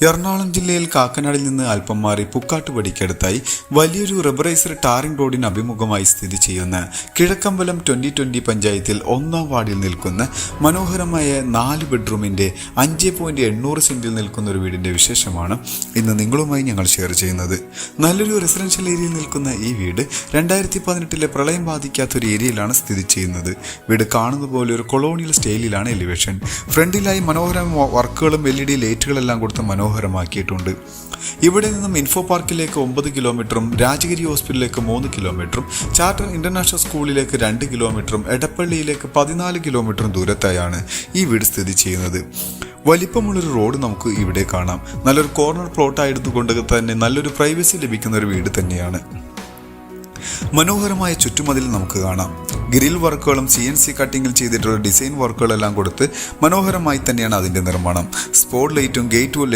എറണാകുളം ജില്ലയിൽ കാക്കനാടിൽ നിന്ന് അല്പം മാറി പുക്കാട്ടുപടിക്കടുത്തായി വലിയൊരു റബ്ബറൈസർ ടാറിംഗ് റോഡിന് അഭിമുഖമായി സ്ഥിതി ചെയ്യുന്ന കിഴക്കമ്പലം 2020 പഞ്ചായത്തിൽ 1-ാം വാർഡിൽ നിൽക്കുന്ന മനോഹരമായ 4 ബെഡ്റൂമിൻ്റെ 5.800 സെന്റിൽ നിൽക്കുന്ന ഒരു വീടിൻ്റെ വിശേഷമാണ് ഇന്ന് നിങ്ങളുമായി ഞങ്ങൾ ഷെയർ ചെയ്യുന്നത്. നല്ലൊരു റെസിഡൻഷ്യൽ ഏരിയയിൽ നിൽക്കുന്ന ഈ വീട് 2018 പ്രളയം ബാധിക്കാത്തൊരു ഏരിയയിലാണ് സ്ഥിതി ചെയ്യുന്നത്. വീട് കാണുന്ന പോലെ ഒരു കൊളോണിയൽ സ്റ്റൈലിലാണ് എലിവേഷൻ. ഫ്രണ്ടിലായി മനോഹരമായ വർക്കുകളും LED ലൈറ്റുകളെല്ലാം കൊടുത്ത് മനോഹരമാക്കിയിട്ടുണ്ട്. ഇവിടെ നിന്നും ഇൻഫോ പാർക്കിലേക്ക് 9 കിലോമീറ്ററും രാജഗിരി ഹോസ്പിറ്റലിലേക്ക് 3 കിലോമീറ്ററും ചാർട്ടർ ഇന്റർനാഷണൽ സ്കൂളിലേക്ക് 2 കിലോമീറ്ററും എടപ്പള്ളിയിലേക്ക് 14 കിലോമീറ്ററും ദൂരത്തായാണ് ഈ വീട് സ്ഥിതി ചെയ്യുന്നത്. വലിപ്പമുള്ളൊരു റോഡ് നമുക്ക് ഇവിടെ കാണാം. നല്ലൊരു കോർണർ പ്ലോട്ട് ആയതുകൊണ്ട് തന്നെ നല്ലൊരു പ്രൈവസി ലഭിക്കുന്ന ഒരു വീട് തന്നെയാണ്. മനോഹരമായ ചുറ്റുമതിൽ നമുക്ക് കാണാം. ഗ്രിൽ വർക്കുകളും CNC കട്ടിങ്ങിൽ ചെയ്തിട്ടുള്ള ഡിസൈൻ വർക്കുകളെല്ലാം കൊടുത്ത് മനോഹരമായി തന്നെയാണ് അതിൻ്റെ നിർമ്മാണം. സ്പോട്ട് ലൈറ്റും ഗേറ്റ് ലൈറ്റും